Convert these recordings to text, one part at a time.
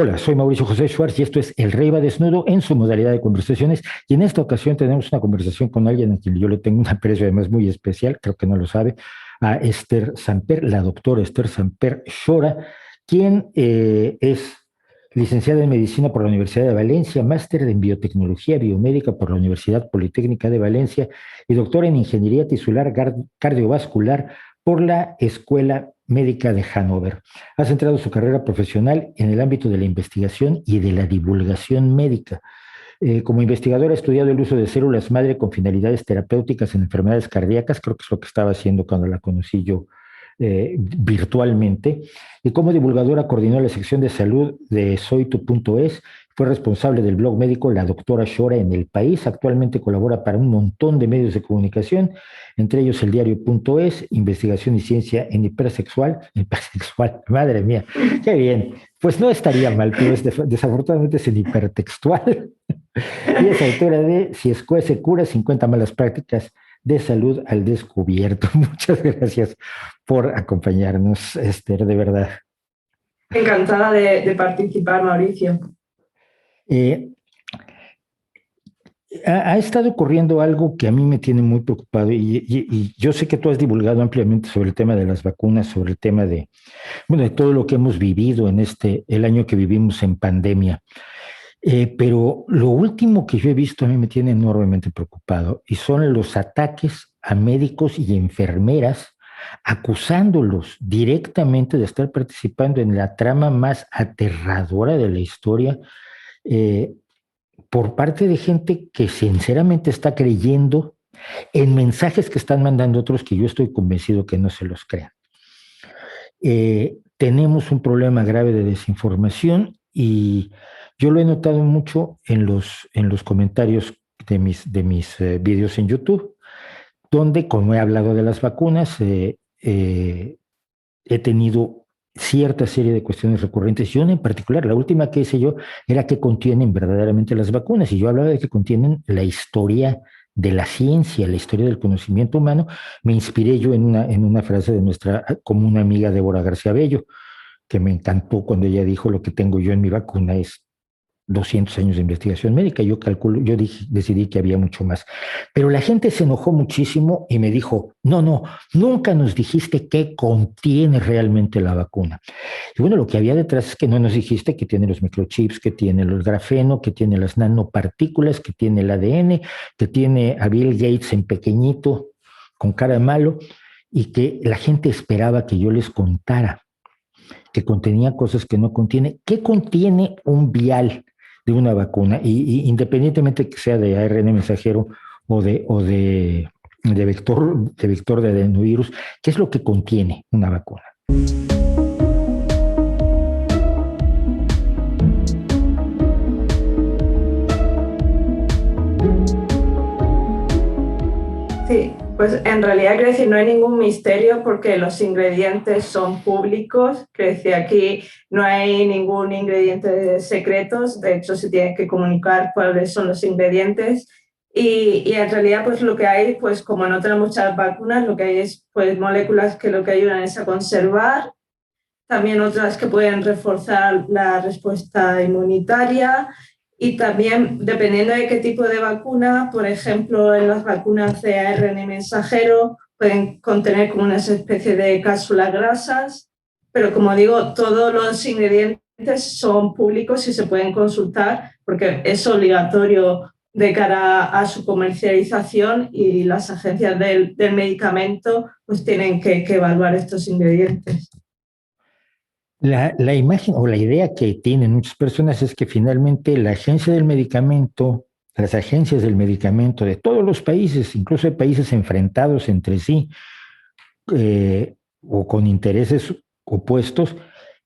Hola, soy Mauricio José Schwartz y esto es El Rey va desnudo en su modalidad de conversaciones. Y en esta ocasión tenemos una conversación con alguien a quien yo le tengo un aprecio además muy especial, creo que no lo sabe, a Esther Samper, la doctora Esther Samper Shora, quien es licenciada en Medicina por la Universidad de Valencia, máster en Biotecnología Biomédica por la Universidad Politécnica de Valencia y doctora en Ingeniería Tisular Cardiovascular por la Escuela Médica de Hannover. Ha centrado su carrera profesional en el ámbito de la investigación y de la divulgación médica. Como investigadora ha estudiado el uso de células madre con finalidades terapéuticas en enfermedades cardíacas, creo que es lo que estaba haciendo cuando la conocí yo virtualmente, y como divulgadora coordinó la sección de salud de soytu.es, fue responsable del blog médico La Doctora Shora en el país, actualmente colabora para un montón de medios de comunicación, entre ellos el diario.es, investigación y ciencia en hipersexual, madre mía, qué bien, pues no estaría mal, pero desafortunadamente es en hipertextual, y es autora de Si Escuela se cura, 50 malas prácticas de salud al descubierto. Muchas gracias por acompañarnos, Esther, de verdad. Encantada de participar, Mauricio. Eh, ha estado ocurriendo algo que a mí me tiene muy preocupado y yo sé que tú has divulgado ampliamente sobre el tema de las vacunas, sobre el tema de, bueno, de todo lo que hemos vivido en el año que vivimos en pandemia. Pero lo último que yo he visto a mí me tiene enormemente preocupado y son los ataques a médicos y enfermeras acusándolos directamente de estar participando en la trama más aterradora de la historia eh, por parte de gente que sinceramente está creyendo en mensajes que están mandando otros que yo estoy convencido que no se los crean. Tenemos un problema grave de desinformación y yo lo he notado mucho en los comentarios de mis videos en YouTube, donde, como he hablado de las vacunas, he tenido cierta serie de cuestiones recurrentes y una en particular, la última que hice yo, era qué contienen verdaderamente las vacunas. Y yo hablaba de que contienen la historia de la ciencia, la historia del conocimiento humano. Me inspiré yo en una frase de nuestra común amiga Débora García Bello, que me encantó cuando ella dijo: lo que tengo yo en mi vacuna es 200 años de investigación médica. Yo calculo, decidí que había mucho más. Pero la gente se enojó muchísimo y me dijo: no, no, nunca nos dijiste qué contiene realmente la vacuna. Y bueno, lo que había detrás es que no nos dijiste que tiene los microchips, que tiene el grafeno, que tiene las nanopartículas, que tiene el ADN, que tiene a Bill Gates en pequeñito, con cara de malo, y que la gente esperaba que yo les contara que contenía cosas que no contiene. ¿Qué contiene un vial de una vacuna? Y independientemente que sea de ARN mensajero de vector de adenovirus, ¿qué es lo que contiene una vacuna? Sí, pues en realidad quiero decir, no hay ningún misterio porque los ingredientes son públicos. Quiero decir, aquí no hay ningún ingrediente secretos, de hecho se tiene que comunicar cuáles son los ingredientes y en realidad pues lo que hay, pues como no tenemos muchas vacunas, lo que hay es pues moléculas que lo que ayudan es a conservar, también otras que pueden reforzar la respuesta inmunitaria y también, dependiendo de qué tipo de vacuna, por ejemplo, en las vacunas de ARN mensajero pueden contener como una especie de cápsulas grasas, pero como digo, todos los ingredientes son públicos y se pueden consultar porque es obligatorio de cara a su comercialización y las agencias del medicamento pues tienen que evaluar estos ingredientes. La imagen o la idea que tienen muchas personas es que finalmente la agencia del medicamento, las agencias del medicamento de todos los países, incluso de países enfrentados entre sí o con intereses opuestos,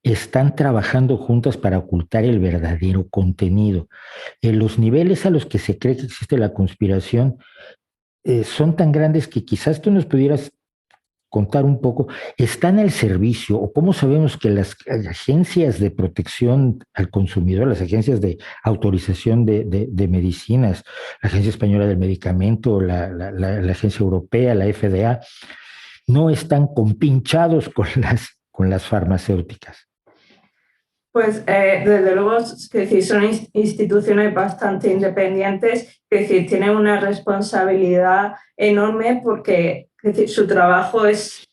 están trabajando juntas para ocultar el verdadero contenido. Los niveles a los que se cree que existe la conspiración son tan grandes que quizás tú nos pudieras contar un poco, ¿están al servicio o cómo sabemos que las agencias de protección al consumidor, las agencias de autorización de medicinas, la Agencia Española del Medicamento, la Agencia Europea, la FDA, no están compinchados con las farmacéuticas? Pues desde luego, es decir, son instituciones bastante independientes, es decir, tienen una responsabilidad enorme porque es decir, su trabajo es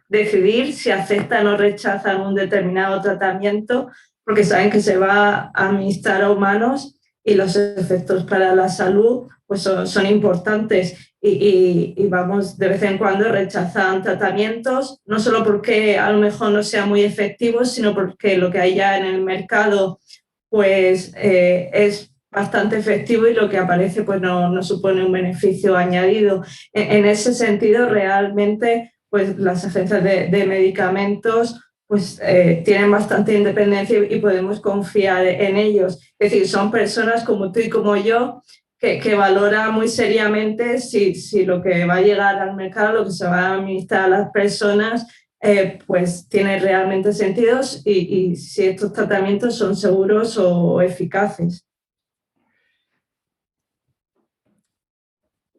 decidir si aceptan o rechazan un determinado tratamiento, porque saben que se va a administrar a humanos y los efectos para la salud pues son importantes. Y vamos, de vez en cuando rechazan tratamientos, no solo porque a lo mejor no sean muy efectivos, sino porque lo que hay ya en el mercado pues es bastante efectivo y lo que aparece pues no supone un beneficio añadido. En ese sentido, realmente pues las agencias de medicamentos pues tienen bastante independencia y podemos confiar en ellos. Es decir, son personas como tú y como yo que valora muy seriamente si lo que va a llegar al mercado, lo que se va a administrar a las personas, pues tiene realmente sentido y si estos tratamientos son seguros o eficaces.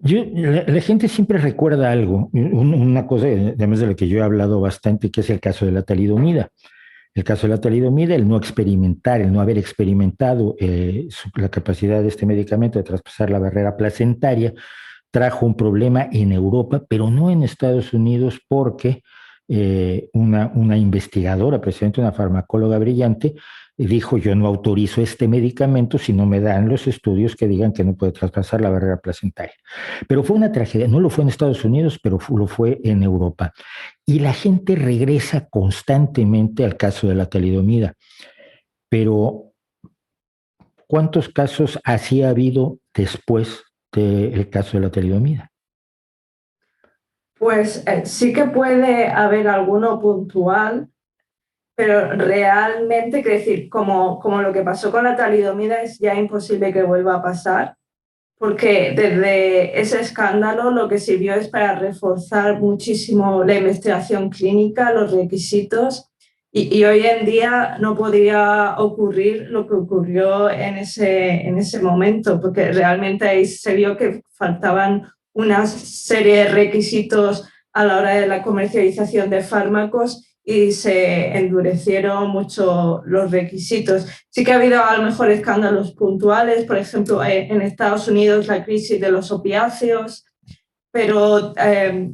La gente siempre recuerda algo, una cosa, además de la que yo he hablado bastante, que es el caso de la talidomida. El caso de la talidomida, el no experimentar, el no haber experimentado la capacidad de este medicamento de traspasar la barrera placentaria, trajo un problema en Europa, pero no en Estados Unidos, porque una investigadora, precisamente una farmacóloga brillante, dijo: yo no autorizo este medicamento si no me dan los estudios que digan que no puede traspasar la barrera placentaria. Pero fue una tragedia, no lo fue en Estados Unidos, pero lo fue en Europa. Y la gente regresa constantemente al caso de la talidomida. Pero ¿cuántos casos así ha habido después del caso de la talidomida? Pues sí que puede haber alguno puntual, pero realmente, quiero decir, como lo que pasó con la talidomida es ya imposible que vuelva a pasar, porque desde ese escándalo lo que sirvió es para reforzar muchísimo la investigación clínica, los requisitos, y hoy en día no podría ocurrir lo que ocurrió en ese momento, porque realmente ahí se vio que faltaban una serie de requisitos a la hora de la comercialización de fármacos y se endurecieron mucho los requisitos. Sí que ha habido a lo mejor escándalos puntuales, por ejemplo, en Estados Unidos la crisis de los opiáceos, pero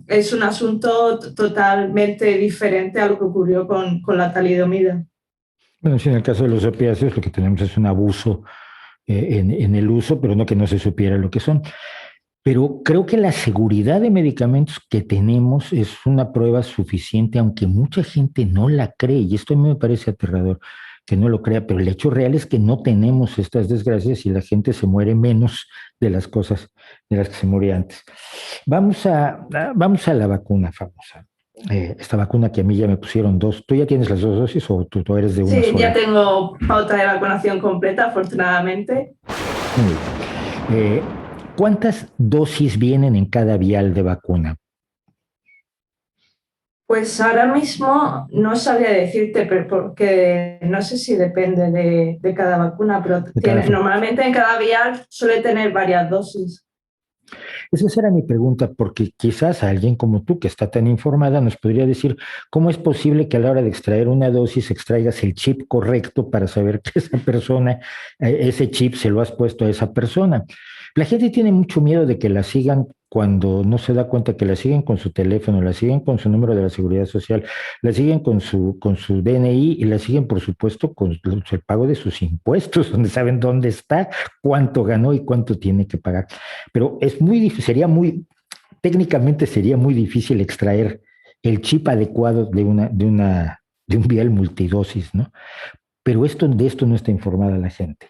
es un asunto totalmente diferente a lo que ocurrió con la talidomida. Bueno, sí, en el caso de los opiáceos lo que tenemos es un abuso en el uso, pero no que no se supiera lo que son. Pero creo que la seguridad de medicamentos que tenemos es una prueba suficiente, aunque mucha gente no la cree, y esto a mí me parece aterrador que no lo crea, pero el hecho real es que no tenemos estas desgracias y la gente se muere menos de las cosas de las que se moría antes. Vamos a la vacuna famosa. Esta vacuna que a mí ya me pusieron dos. ¿Tú ya tienes las dos dosis o tú eres de una Sí, ya sola? tengo pauta de vacunación completa, afortunadamente. Muy bien. ¿Cuántas dosis vienen en cada vial de vacuna? Pues ahora mismo no sabría decirte, pero porque no sé si depende de cada vacuna, pero De cada normalmente en cada vial suele tener varias dosis. Esa era mi pregunta, porque quizás alguien como tú, que está tan informada, nos podría decir cómo es posible que a la hora de extraer una dosis extraigas el chip correcto para saber que esa persona, ese chip se lo has puesto a esa persona. La gente tiene mucho miedo de que la sigan cuando no se da cuenta que la siguen con su teléfono, la siguen con su número de la seguridad social, la siguen con su DNI y la siguen, por supuesto, con el pago de sus impuestos, donde saben dónde está, cuánto ganó y cuánto tiene que pagar. Pero es muy difícil, técnicamente sería muy difícil extraer el chip adecuado de un vial multidosis, ¿no? Pero de esto no está informada la gente.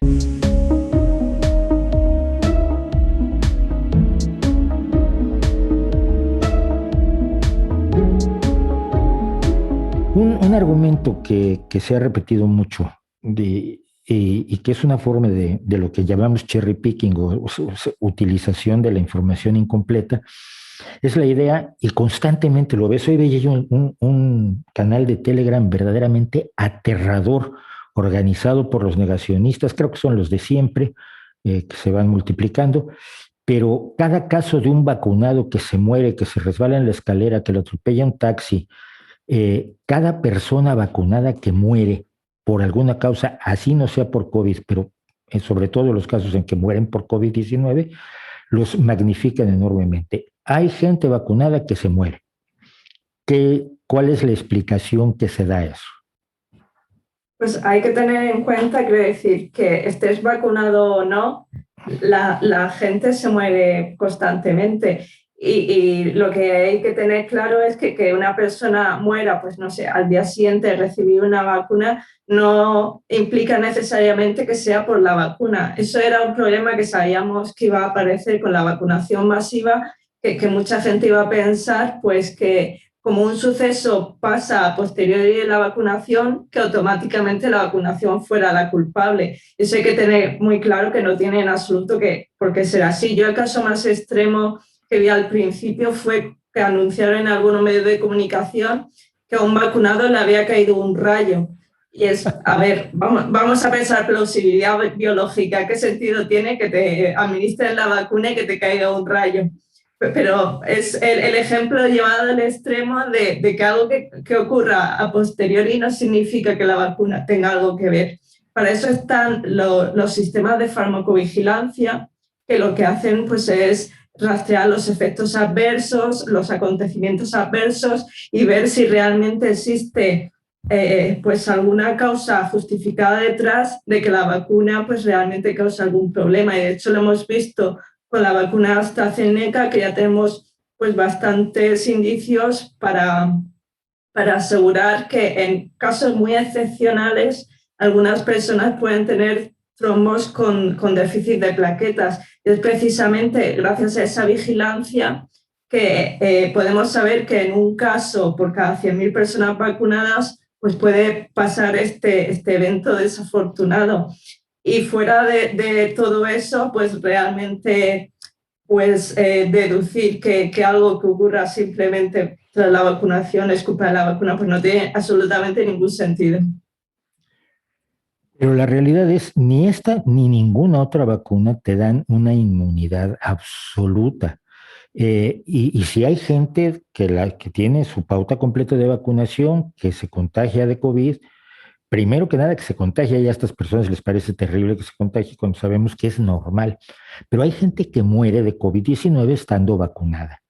Un argumento que se ha repetido mucho y que es una forma de lo que llamamos cherry picking o utilización de la información incompleta, es la idea, y constantemente lo ves. Hoy veía yo un canal de Telegram verdaderamente aterrador, organizado por los negacionistas, creo que son los de siempre, que se van multiplicando, pero cada caso de un vacunado que se muere, que se resbala en la escalera, que lo atropella un taxi, cada persona vacunada que muere por alguna causa, así no sea por COVID, pero sobre todo los casos en que mueren por COVID-19, los magnifican enormemente. Hay gente vacunada que se muere. ¿Cuál es la explicación que se da a eso? Pues hay que tener en cuenta, quiero decir, que estés vacunado o no, la gente se muere constantemente. Y lo que hay que tener claro es que una persona muera, pues no sé, al día siguiente de recibir una vacuna, no implica necesariamente que sea por la vacuna. Eso era un problema que sabíamos que iba a aparecer con la vacunación masiva, que mucha gente iba a pensar, pues que como un suceso pasa a posteriori de la vacunación, que automáticamente la vacunación fuera la culpable. Eso hay que tener muy claro que no tiene en absoluto que por qué ser así. Yo el caso más extremo que vi al principio fue que anunciaron en algunos medios de comunicación que a un vacunado le había caído un rayo. Y es, a ver, vamos a pensar plausibilidad biológica. ¿Qué sentido tiene que te administren la vacuna y que te caiga un rayo? Pero es el ejemplo llevado al extremo de que algo que ocurra a posteriori no significa que la vacuna tenga algo que ver. Para eso están los sistemas de farmacovigilancia, que lo que hacen pues, es rastrear los efectos adversos, los acontecimientos adversos y ver si realmente existe pues alguna causa justificada detrás de que la vacuna pues realmente causa algún problema. Y de hecho lo hemos visto con la vacuna AstraZeneca, que ya tenemos pues bastantes indicios para asegurar que en casos muy excepcionales algunas personas pueden tener trombos con déficit de plaquetas. Y es precisamente gracias a esa vigilancia que podemos saber que en un caso por cada 100.000 personas vacunadas pues puede pasar este evento desafortunado. Y fuera de todo eso, pues realmente pues, deducir que algo que ocurra simplemente tras la vacunación es culpa de la vacuna, pues no tiene absolutamente ningún sentido. Pero la realidad es, ni esta ni ninguna otra vacuna te dan una inmunidad absoluta. Y si hay gente que tiene su pauta completa de vacunación, que se contagia de COVID, primero que nada que se contagia y a estas personas les parece terrible que se contagie cuando sabemos que es normal. Pero hay gente que muere de COVID-19 estando vacunada.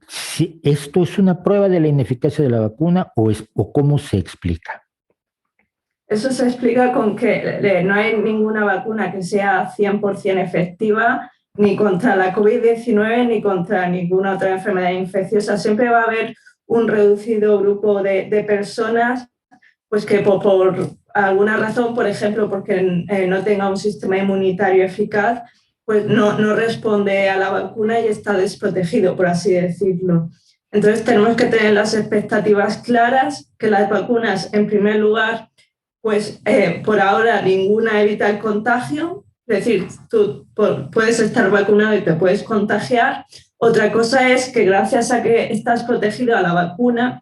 Si ¿esto es una prueba de la ineficacia de la vacuna o cómo se explica? Eso se explica con que no hay ninguna vacuna que sea 100% efectiva ni contra la COVID-19 ni contra ninguna otra enfermedad infecciosa. Siempre va a haber un reducido grupo de personas pues que por alguna razón, por ejemplo, porque no tenga un sistema inmunitario eficaz, pues no responde a la vacuna y está desprotegido, por así decirlo. Entonces tenemos que tener las expectativas claras, que las vacunas, en primer lugar, pues por ahora ninguna evita el contagio, es decir, tú puedes estar vacunado y te puedes contagiar. Otra cosa es que gracias a que estás protegido a la vacuna,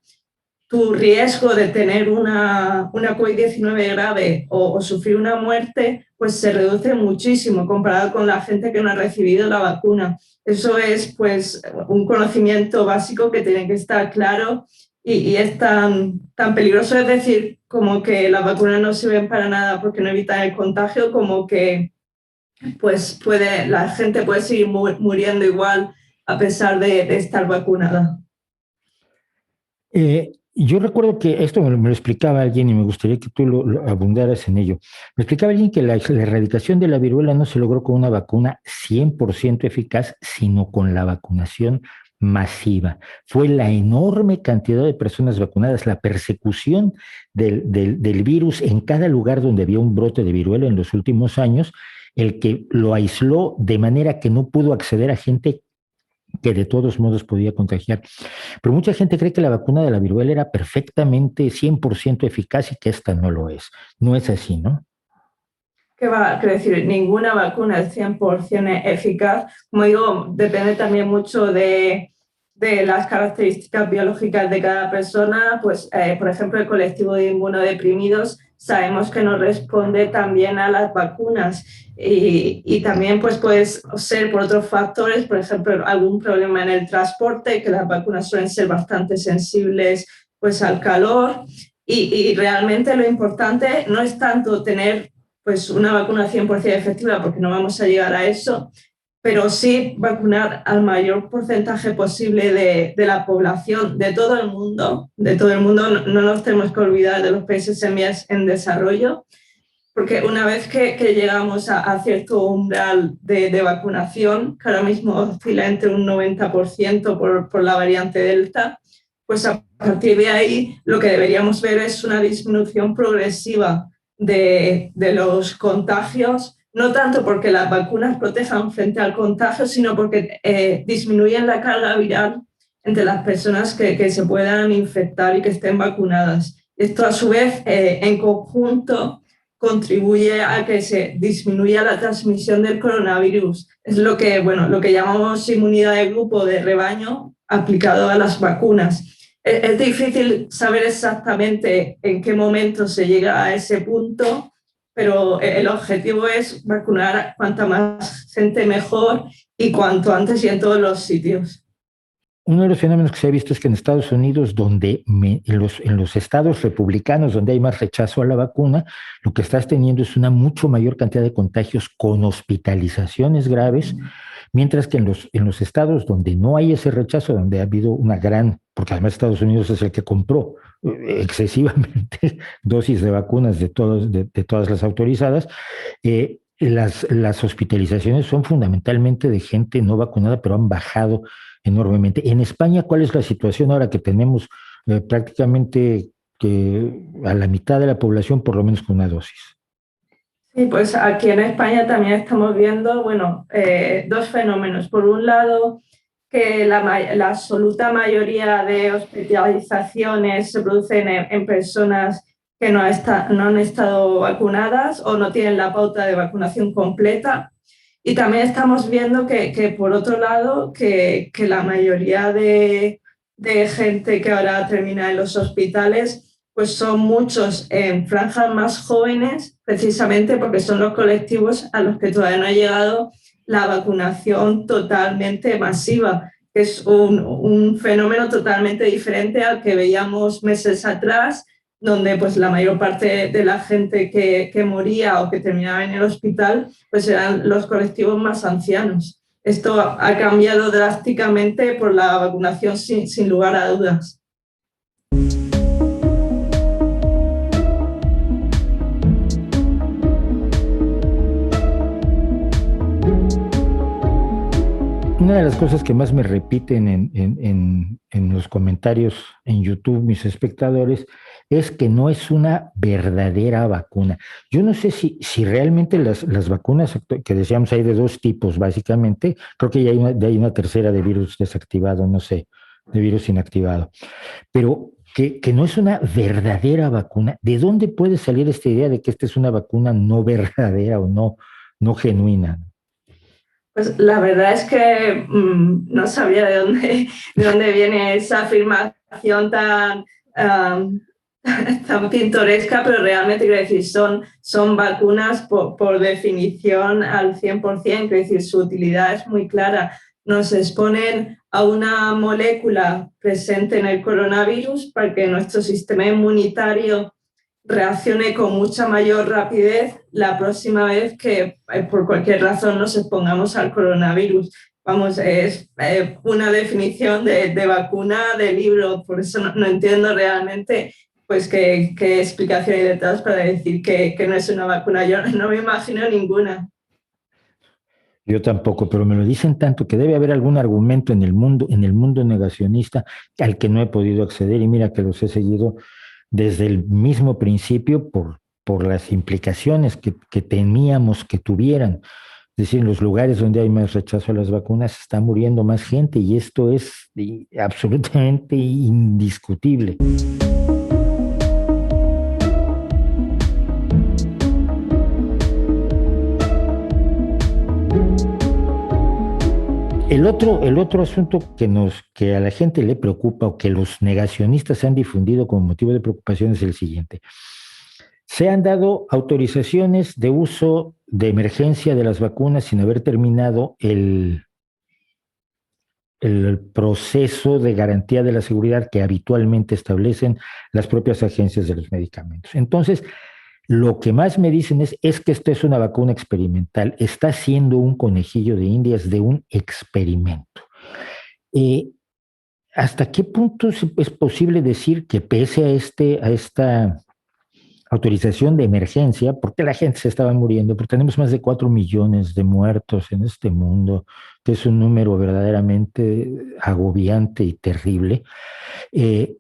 tu riesgo de tener una COVID-19 grave o sufrir una muerte, pues se reduce muchísimo comparado con la gente que no ha recibido la vacuna. Eso es pues un conocimiento básico que tiene que estar claro y es tan peligroso, es decir, como que las vacunas no sirven para nada porque no evitan el contagio, como que pues la gente puede seguir muriendo igual a pesar de estar vacunada. Yo recuerdo que esto me lo explicaba alguien y me gustaría que tú lo abundaras en ello. Me explicaba alguien que la erradicación de la viruela no se logró con una vacuna 100% eficaz, sino con la vacunación masiva. Fue la enorme cantidad de personas vacunadas, la persecución del virus en cada lugar donde había un brote de viruela en los últimos años, el que lo aisló de manera que no pudo acceder a gente que de todos modos podía contagiar. Pero mucha gente cree que la vacuna de la viruela era perfectamente 100% eficaz y que esta no lo es. No es así, ¿no? ¿Qué va a decir? Ninguna vacuna es 100% eficaz. Como digo, depende también mucho de las características biológicas de cada persona. Pues, por ejemplo, el colectivo de inmunodeprimidos sabemos que no responde también a las vacunas y también pues puede ser por otros factores, por ejemplo, algún problema en el transporte, que las vacunas suelen ser bastante sensibles pues al calor. y realmente lo importante no es tanto tener pues, una vacuna 100% efectiva, porque no vamos a llegar a eso, pero sí vacunar al mayor porcentaje posible de la población, de todo el mundo, no nos tenemos que olvidar de los países en desarrollo, porque una vez que llegamos a cierto umbral de vacunación, que ahora mismo oscila entre un 90% por la variante Delta, pues a partir de ahí lo que deberíamos ver es una disminución progresiva de los contagios, no tanto porque las vacunas protejan frente al contagio, sino porque disminuyen la carga viral entre las personas que se puedan infectar y que estén vacunadas. Esto a su vez en conjunto contribuye a que se disminuya la transmisión del coronavirus. Es lo que llamamos inmunidad de grupo, de rebaño, aplicado a las vacunas. Es difícil saber exactamente en qué momento se llega a ese punto, pero el objetivo es vacunar cuanta más gente mejor y cuanto antes y en todos los sitios. Uno de los fenómenos que se ha visto es que en Estados Unidos, en los estados republicanos, donde hay más rechazo a la vacuna, lo que estás teniendo es una mucho mayor cantidad de contagios con hospitalizaciones graves, mientras que en los estados donde no hay ese rechazo, donde ha habido una gran, porque además Estados Unidos es el que compró excesivamente dosis de vacunas de todas las autorizadas, las hospitalizaciones son fundamentalmente de gente no vacunada, pero han bajado enormemente. En España, ¿cuál es la situación ahora que tenemos prácticamente que a la mitad de la población por lo menos con una dosis? Sí, pues aquí en España también estamos viendo, bueno, dos fenómenos. Por un lado, que la absoluta mayoría de hospitalizaciones se producen en personas que no han estado vacunadas o no tienen la pauta de vacunación completa. Y también estamos viendo por otro lado, que la mayoría de gente que ahora termina en los hospitales pues son muchos en franjas más jóvenes, precisamente porque son los colectivos a los que todavía no ha llegado la vacunación totalmente masiva, que es un fenómeno totalmente diferente al que veíamos meses atrás, donde pues la mayor parte de la gente que moría o que terminaba en el hospital pues eran los colectivos más ancianos. Esto ha cambiado drásticamente por la vacunación sin lugar a dudas. Una de las cosas que más me repiten en los comentarios en YouTube mis espectadores es que no es una verdadera vacuna. Yo no sé si realmente las vacunas que decíamos hay de dos tipos, básicamente, creo que ya hay una tercera de virus desactivado, no sé, de virus inactivado, pero que no es una verdadera vacuna. ¿De dónde puede salir esta idea de que esta es una vacuna no verdadera o no genuina? Pues la verdad es que no sabría de dónde viene esa afirmación tan pintoresca, pero realmente, quiero decir, son vacunas por definición al 100%, quiero decir, su utilidad es muy clara. Nos exponen a una molécula presente en el coronavirus para que nuestro sistema inmunitario reaccione con mucha mayor rapidez la próxima vez que por cualquier razón nos expongamos al coronavirus. Vamos, es una definición de vacuna de libro, por eso no entiendo realmente pues qué explicación hay detrás para decir que no es una vacuna. Yo no me imagino ninguna. Yo tampoco, pero me lo dicen tanto que debe haber algún argumento en el mundo negacionista al que no he podido acceder y mira que los he seguido desde el mismo principio por las implicaciones que temíamos que tuvieran. Es decir, en los lugares donde hay más rechazo a las vacunas está muriendo más gente y esto es absolutamente indiscutible. El otro asunto que a la gente le preocupa o que los negacionistas han difundido como motivo de preocupación es el siguiente. Se han dado autorizaciones de uso de emergencia de las vacunas sin haber terminado el proceso de garantía de la seguridad que habitualmente establecen las propias agencias de los medicamentos. Entonces, lo que más me dicen es que esta es una vacuna experimental, está siendo un conejillo de indias de un experimento. Eh, ¿Hasta qué punto es posible decir que pese a esta autorización de emergencia, porque la gente se estaba muriendo, porque tenemos más de 4 millones de muertos en este mundo, que es un número verdaderamente agobiante y terrible? Eh,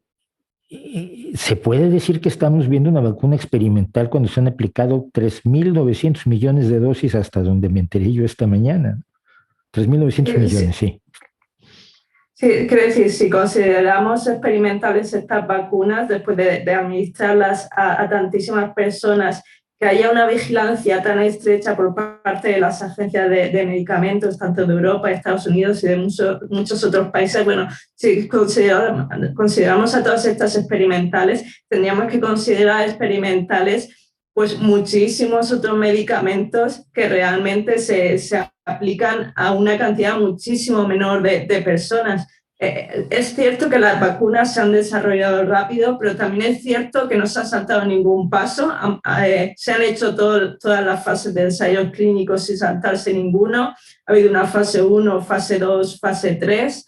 ¿Se puede decir que estamos viendo una vacuna experimental cuando se han aplicado 3.900 millones de dosis hasta donde me enteré yo esta mañana? 3.900 millones, Sí, sí. sí, quiero decir, si consideramos experimentales estas vacunas, después de administrarlas a tantísimas personas, que haya una vigilancia tan estrecha por parte de las agencias de medicamentos, tanto de Europa, Estados Unidos y de muchos otros países, bueno, si consideramos a todas estas experimentales, tendríamos que considerar experimentales pues muchísimos otros medicamentos que realmente se aplican a una cantidad muchísimo menor de personas. Es cierto que las vacunas se han desarrollado rápido, pero también es cierto que no se ha saltado ningún paso. Se han hecho todas las fases de ensayos clínicos sin saltarse ninguno. Ha habido una fase 1, fase 2, fase 3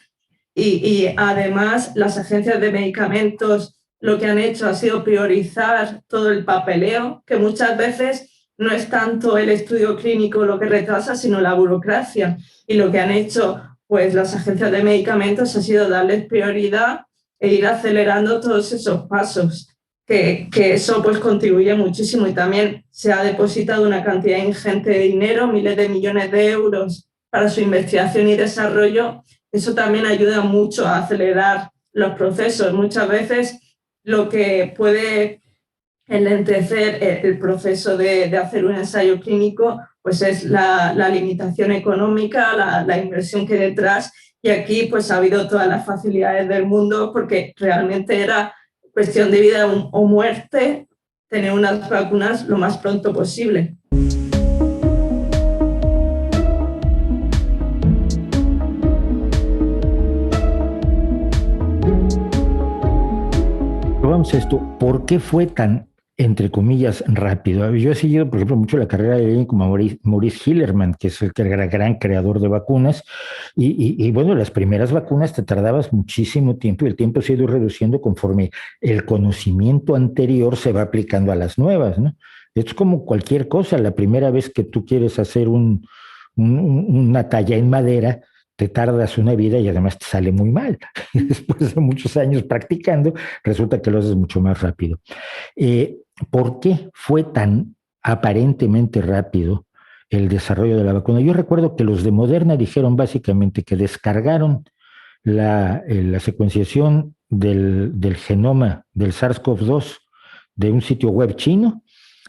y además las agencias de medicamentos lo que han hecho ha sido priorizar todo el papeleo, que muchas veces no es tanto el estudio clínico lo que retrasa, sino la burocracia. Y lo que han hecho pues, las agencias de medicamentos ha sido darles prioridad e ir acelerando todos esos pasos, que eso pues, contribuye muchísimo. Y también se ha depositado una cantidad ingente de dinero, miles de millones de euros para su investigación y desarrollo. Eso también ayuda mucho a acelerar los procesos. Muchas veces lo que puede enlentecer el proceso de hacer un ensayo clínico pues es la limitación económica, la inversión que hay detrás, y aquí pues ha habido todas las facilidades del mundo porque realmente era cuestión de vida o muerte tener unas vacunas lo más pronto posible. Vamos a esto, ¿por qué fue tan, entre comillas, rápido? Yo he seguido, por ejemplo, mucho la carrera de alguien como Maurice Hillerman, que es el gran creador de vacunas, y bueno, las primeras vacunas te tardabas muchísimo tiempo y el tiempo se ha ido reduciendo conforme el conocimiento anterior se va aplicando a las nuevas, ¿no? Es como cualquier cosa, la primera vez que tú quieres hacer una talla en madera, te tardas una vida y además te sale muy mal. Y después de muchos años practicando, resulta que lo haces mucho más rápido. ¿Por qué fue tan aparentemente rápido el desarrollo de la vacuna? Yo recuerdo que los de Moderna dijeron básicamente que descargaron la secuenciación del genoma del SARS-CoV-2 de un sitio web chino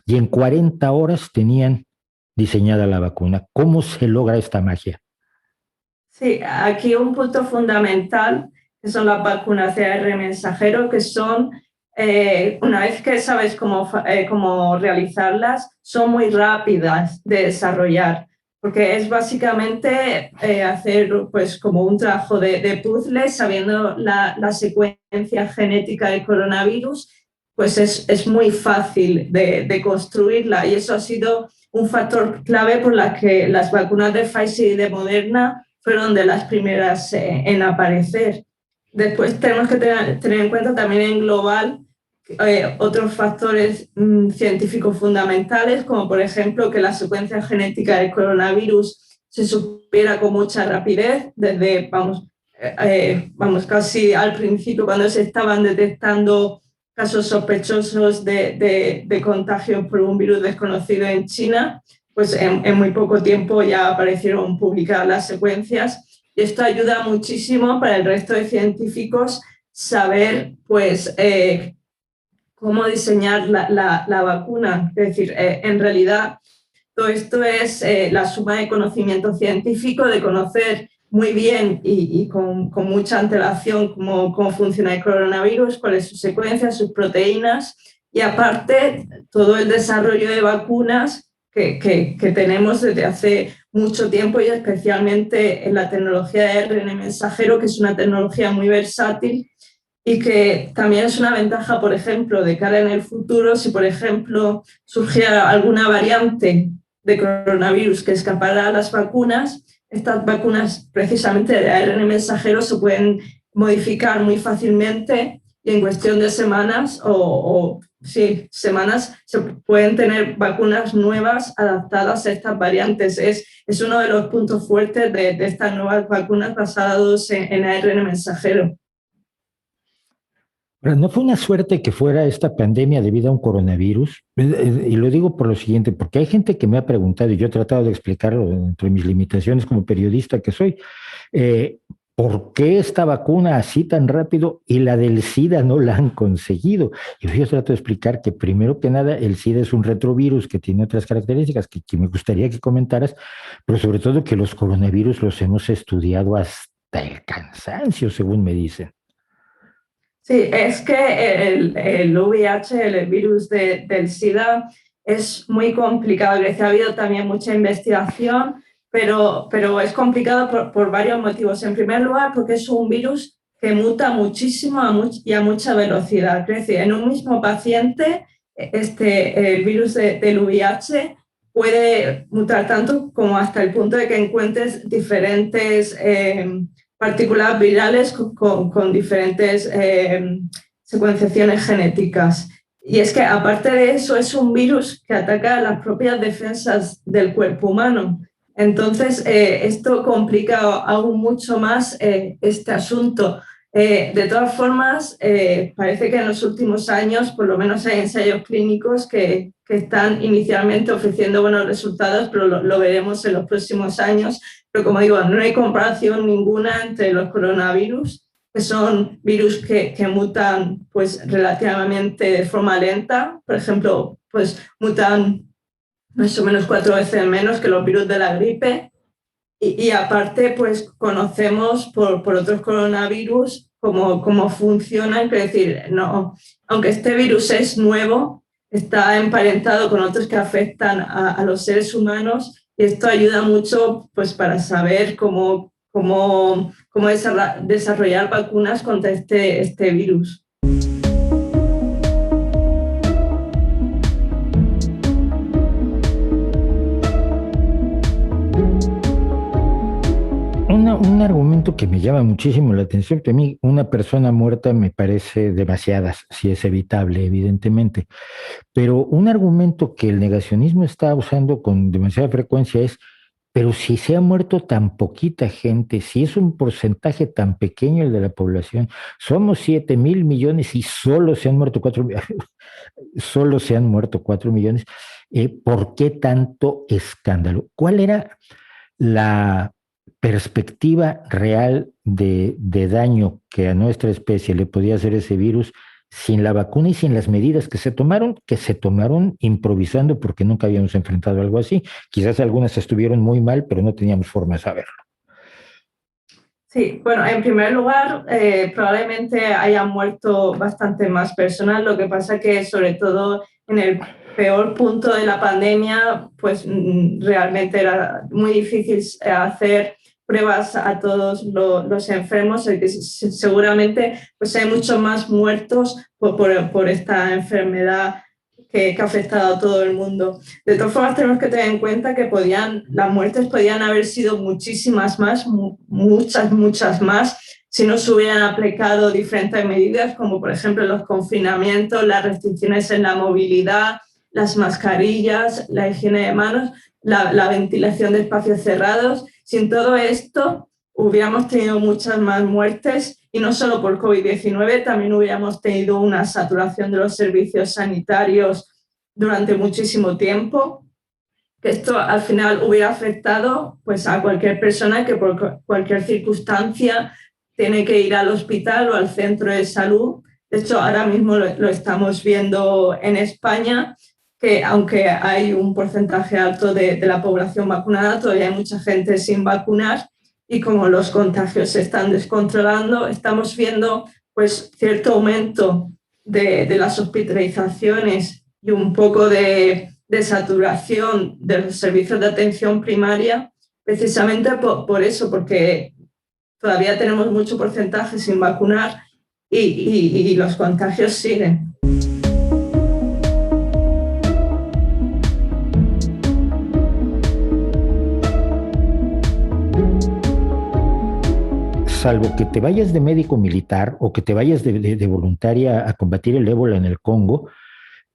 y en 40 horas tenían diseñada la vacuna. ¿Cómo se logra esta magia? Sí, aquí un punto fundamental, que son las vacunas de AR mensajero, que son, una vez que sabes cómo realizarlas, son muy rápidas de desarrollar, porque es básicamente hacer pues, como un trabajo de puzzle, sabiendo la secuencia genética del coronavirus, pues es muy fácil de construirla, y eso ha sido un factor clave por la que las vacunas de Pfizer y de Moderna fueron de las primeras en aparecer. Después tenemos que tener en cuenta también en global otros factores científicos fundamentales, como por ejemplo que la secuencia genética del coronavirus se supiera con mucha rapidez, desde, vamos casi al principio, cuando se estaban detectando casos sospechosos de contagio por un virus desconocido en China, pues en muy poco tiempo ya aparecieron publicadas las secuencias, y esto ayuda muchísimo para el resto de científicos saber pues, cómo diseñar la vacuna. Es decir, en realidad todo esto es la suma de conocimiento científico, de conocer muy bien y con mucha antelación cómo funciona el coronavirus, cuál es su secuencia, sus proteínas, y aparte todo el desarrollo de vacunas que tenemos desde hace mucho tiempo y especialmente en la tecnología de ARN mensajero, que es una tecnología muy versátil y que también es una ventaja, por ejemplo, de cara en el futuro, si por ejemplo surgiera alguna variante de coronavirus que escapara a las vacunas, estas vacunas precisamente de ARN mensajero se pueden modificar muy fácilmente y en cuestión de semanas sí, semanas se pueden tener vacunas nuevas adaptadas a estas variantes. Es uno de los puntos fuertes de estas nuevas vacunas basadas en ARN mensajero. Pero no fue una suerte que fuera esta pandemia debido a un coronavirus, y lo digo por lo siguiente, porque hay gente que me ha preguntado, y yo he tratado de explicarlo dentro de mis limitaciones como periodista que soy, ¿por qué esta vacuna así tan rápido y la del SIDA no la han conseguido? Y yo trato de explicar que primero que nada el SIDA es un retrovirus que tiene otras características que me gustaría que comentaras, pero sobre todo que los coronavirus los hemos estudiado hasta el cansancio, según me dicen. Sí, es que el VIH, el virus del SIDA, es muy complicado. Ha habido también mucha investigación, pero es complicado por varios motivos. En primer lugar, porque es un virus que muta muchísimo y a mucha velocidad. Es decir, en un mismo paciente, el virus del VIH puede mutar tanto como hasta el punto de que encuentres diferentes partículas virales con diferentes secuenciaciones genéticas. Y es que aparte de eso es un virus que ataca las propias defensas del cuerpo humano. Entonces esto complica aún mucho más este asunto. De todas formas, parece que en los últimos años, por lo menos hay ensayos clínicos que están inicialmente ofreciendo buenos resultados, pero lo veremos en los próximos años. Pero como digo, no hay comparación ninguna entre los coronavirus, que son virus que mutan pues, relativamente de forma lenta. Por ejemplo, pues mutan más o menos 4 veces menos que los virus de la gripe. Y aparte, pues conocemos por otros coronavirus cómo funcionan, es decir, no, aunque este virus es nuevo, está emparentado con otros que afectan a los seres humanos y esto ayuda mucho pues, para saber cómo desarrollar vacunas contra este virus. Un argumento que me llama muchísimo la atención, que a mí una persona muerta me parece demasiadas, si es evitable, evidentemente, pero un argumento que el negacionismo está usando con demasiada frecuencia es, pero si se ha muerto tan poquita gente, si es un porcentaje tan pequeño el de la población, somos 7.000 millones y solo se han muerto 4, solo se han muerto 4 millones, ¿por qué tanto escándalo? ¿Cuál era la perspectiva real de daño que a nuestra especie le podía hacer ese virus sin la vacuna y sin las medidas que se tomaron improvisando porque nunca habíamos enfrentado algo así? Quizás algunas estuvieron muy mal, pero no teníamos forma de saberlo. Sí, bueno, en primer lugar, probablemente hayan muerto bastante más personas. Lo que pasa que sobre todo en el peor punto de la pandemia, pues realmente era muy difícil hacer pruebas a todos los enfermos, que seguramente pues hay muchos más muertos por esta enfermedad que ha afectado a todo el mundo. De todas formas, tenemos que tener en cuenta que las muertes podían haber sido muchísimas más, muchas más, si no se hubieran aplicado diferentes medidas, como por ejemplo los confinamientos, las restricciones en la movilidad, las mascarillas, la higiene de manos, la ventilación de espacios cerrados. Sin todo esto, hubiéramos tenido muchas más muertes y no solo por COVID-19, también hubiéramos tenido una saturación de los servicios sanitarios durante muchísimo tiempo, que esto al final hubiera afectado pues, a cualquier persona que por cualquier circunstancia tiene que ir al hospital o al centro de salud. De hecho, ahora mismo lo estamos viendo en España, que aunque hay un porcentaje alto de la población vacunada, todavía hay mucha gente sin vacunar y como los contagios se están descontrolando, estamos viendo pues, cierto aumento de las hospitalizaciones y un poco de saturación de los servicios de atención primaria, precisamente por eso, porque todavía tenemos mucho porcentaje sin vacunar y los contagios siguen. Salvo que te vayas de médico militar o que te vayas de voluntaria a combatir el ébola en el Congo,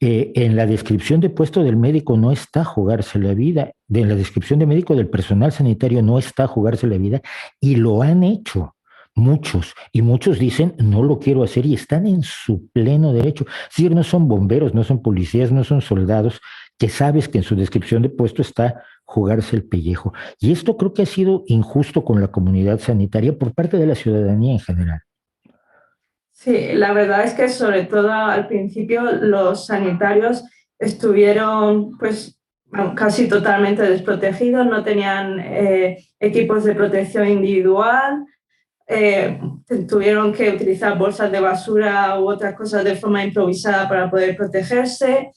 en la descripción de puesto del médico no está jugarse la vida, en la descripción de médico del personal sanitario no está jugarse la vida, y lo han hecho muchos, y muchos dicen no lo quiero hacer y están en su pleno derecho. Es decir, no son bomberos, no son policías, no son soldados, que sabes que en su descripción de puesto está jugarse el pellejo. Y esto creo que ha sido injusto con la comunidad sanitaria por parte de la ciudadanía en general. Sí, la verdad es que sobre todo al principio los sanitarios estuvieron pues casi totalmente desprotegidos, no tenían equipos de protección individual, tuvieron que utilizar bolsas de basura u otras cosas de forma improvisada para poder protegerse.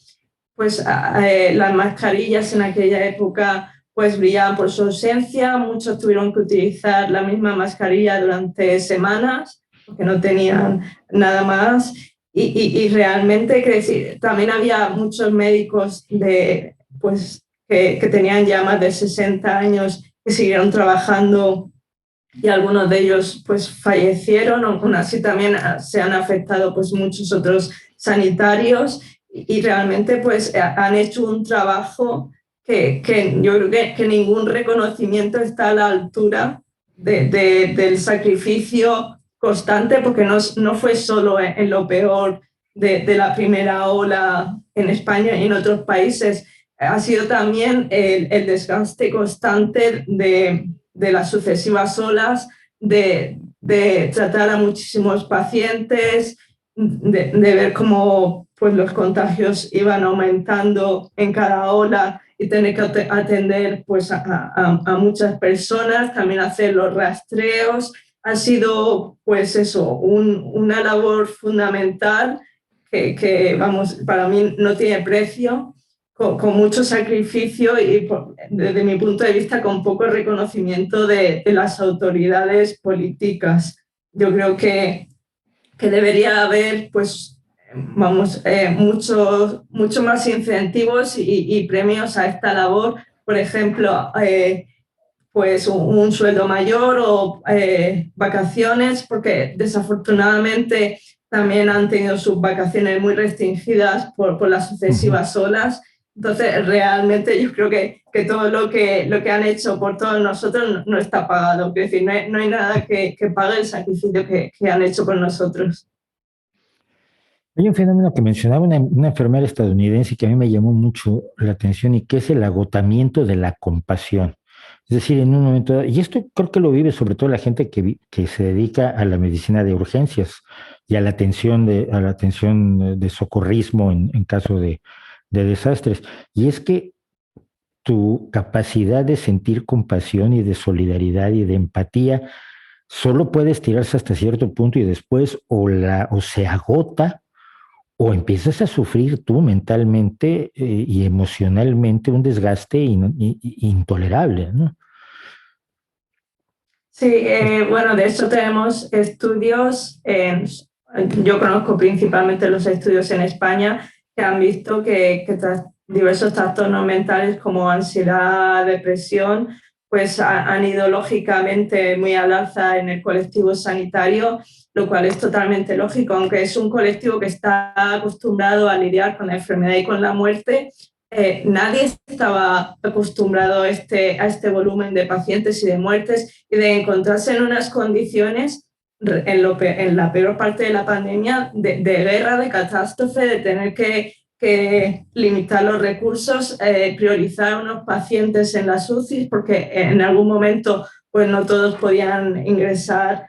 Pues las mascarillas en aquella época pues brillaban por su ausencia, muchos tuvieron que utilizar la misma mascarilla durante semanas porque no tenían nada más y realmente también había muchos médicos pues, que tenían ya más de 60 años que siguieron trabajando y algunos de ellos pues fallecieron, aún así también se han afectado pues muchos otros sanitarios y realmente pues han hecho un trabajo que yo creo que ningún reconocimiento está a la altura del sacrificio constante, porque no fue solo en lo peor de la primera ola en España y en otros países, ha sido también el desgaste constante de las sucesivas olas, de tratar a muchísimos pacientes, de ver cómo pues, los contagios iban aumentando en cada ola y tener que atender pues, a muchas personas, también hacer los rastreos. Ha sido pues eso, una labor fundamental que, vamos, para mí no tiene precio, con mucho sacrificio y desde mi punto de vista con poco reconocimiento de las autoridades políticas. Yo creo que debería haber pues, vamos, mucho más incentivos y premios a esta labor. Por ejemplo, pues un sueldo mayor o vacaciones, porque desafortunadamente también han tenido sus vacaciones muy restringidas por las sucesivas olas. Entonces, realmente yo creo que todo lo que han hecho por todos nosotros no está pagado. Es decir, no hay nada que pague el sacrificio que han hecho por nosotros. Hay un fenómeno que mencionaba una enfermera estadounidense que a mí me llamó mucho la atención y que es el agotamiento de la compasión. Es decir, en un momento, y esto creo que lo vive sobre todo la gente que se dedica a la medicina de urgencias y a la atención de socorrismo en caso de desastres. Y es que tu capacidad de sentir compasión y de solidaridad y de empatía solo puede estirarse hasta cierto punto y después o se agota o empiezas a sufrir tú mentalmente y emocionalmente un desgaste intolerable, ¿no? Sí, bueno, de hecho tenemos estudios, yo conozco principalmente los estudios en España, que han visto que diversos trastornos mentales como ansiedad, depresión, pues han ido lógicamente muy al alza en el colectivo sanitario, lo cual es totalmente lógico, aunque es un colectivo que está acostumbrado a lidiar con la enfermedad y con la muerte. Nadie estaba acostumbrado a este volumen de pacientes y de muertes y de encontrarse en unas condiciones en la peor parte de la pandemia de guerra, de catástrofe, de tener que limitar los recursos, priorizar a unos pacientes en las UCI porque en algún momento pues no todos podían ingresar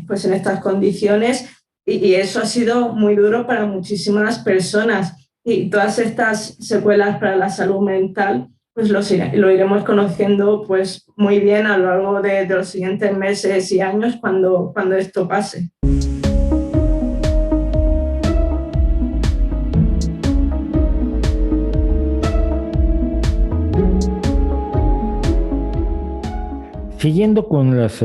pues en estas condiciones y eso ha sido muy duro para muchísimas personas. Y todas estas secuelas para la salud mental, pues lo iremos conociendo pues muy bien a lo largo de los siguientes meses y años cuando esto pase. Siguiendo con los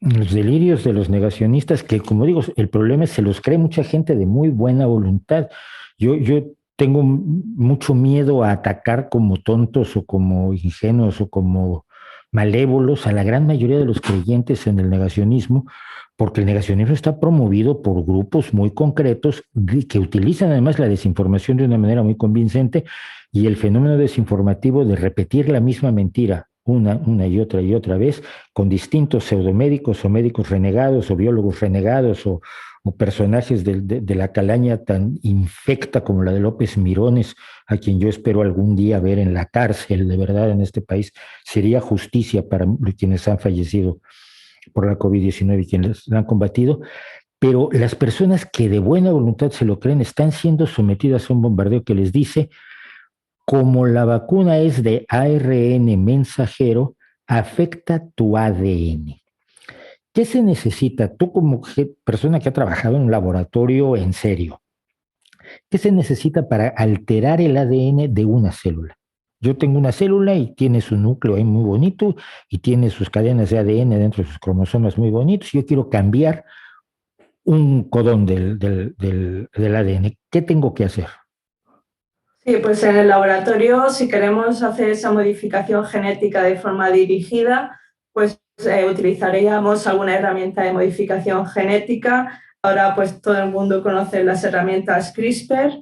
delirios de los negacionistas, que como digo, el problema es que se los cree mucha gente de muy buena voluntad. Yo tengo mucho miedo a atacar como tontos o como ingenuos o como malévolos a la gran mayoría de los creyentes en el negacionismo, porque el negacionismo está promovido por grupos muy concretos que utilizan además la desinformación de una manera muy convincente y el fenómeno desinformativo de repetir la misma mentira una y otra vez con distintos pseudomédicos o médicos renegados o biólogos renegados o personajes de la calaña tan infecta como la de López Mirones, a quien yo espero algún día ver en la cárcel, de verdad, en este país. Sería justicia para quienes han fallecido por la COVID-19 y quienes la han combatido, pero las personas que de buena voluntad se lo creen están siendo sometidas a un bombardeo que les dice, como la vacuna es de ARN mensajero, afecta tu ADN. ¿Qué se necesita? Tú como persona que ha trabajado en un laboratorio en serio, ¿qué se necesita para alterar el ADN de una célula? Yo tengo una célula y tiene su núcleo ahí muy bonito y tiene sus cadenas de ADN dentro de sus cromosomas muy bonitos. Yo quiero cambiar un codón del ADN. ¿Qué tengo que hacer? Sí, pues en el laboratorio, si queremos hacer esa modificación genética de forma dirigida, pues utilizaríamos alguna herramienta de modificación genética. Ahora pues todo el mundo conoce las herramientas CRISPR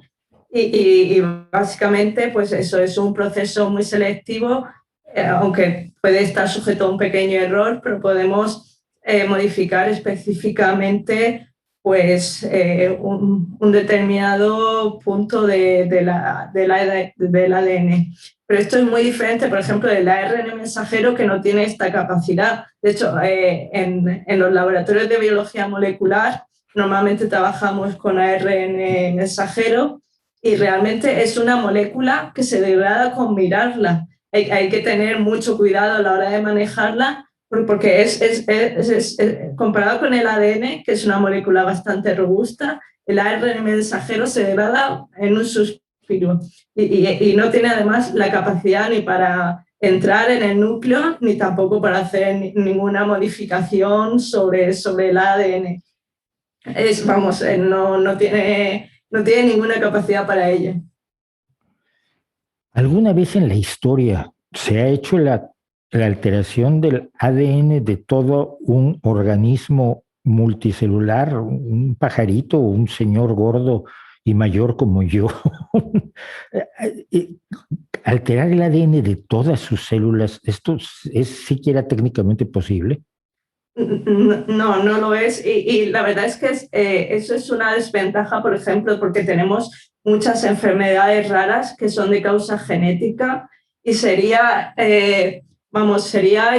y básicamente pues eso es un proceso muy selectivo, aunque puede estar sujeto a un pequeño error, pero podemos modificar específicamente pues un determinado punto del ADN. Pero esto es muy diferente, por ejemplo, del ARN mensajero, que no tiene esta capacidad. De hecho, en los laboratorios de biología molecular normalmente trabajamos con ARN mensajero y realmente es una molécula que se degrada con mirarla. Hay que tener mucho cuidado a la hora de manejarla porque comparado con el ADN, que es una molécula bastante robusta, el ARN mensajero se degrada en un suspiro y no tiene además la capacidad ni para entrar en el núcleo ni tampoco para hacer ninguna modificación sobre el ADN. Vamos, no tiene ninguna capacidad para ello. ¿Alguna vez en la historia se ha hecho la alteración del ADN de todo un organismo multicelular, un pajarito o un señor gordo y mayor como yo? Alterar el ADN de todas sus células, ¿esto es siquiera técnicamente posible? No, no lo es. Y la verdad es que eso es una desventaja, por ejemplo, porque tenemos muchas enfermedades raras que son de causa genética y sería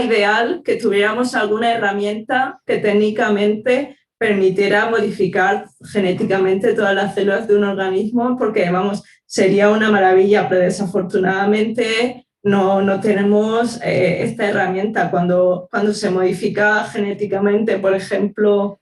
ideal que tuviéramos alguna herramienta que técnicamente permitiera modificar genéticamente todas las células de un organismo, porque, sería una maravilla, pero desafortunadamente no tenemos esta herramienta. Cuando se modifica genéticamente, por ejemplo,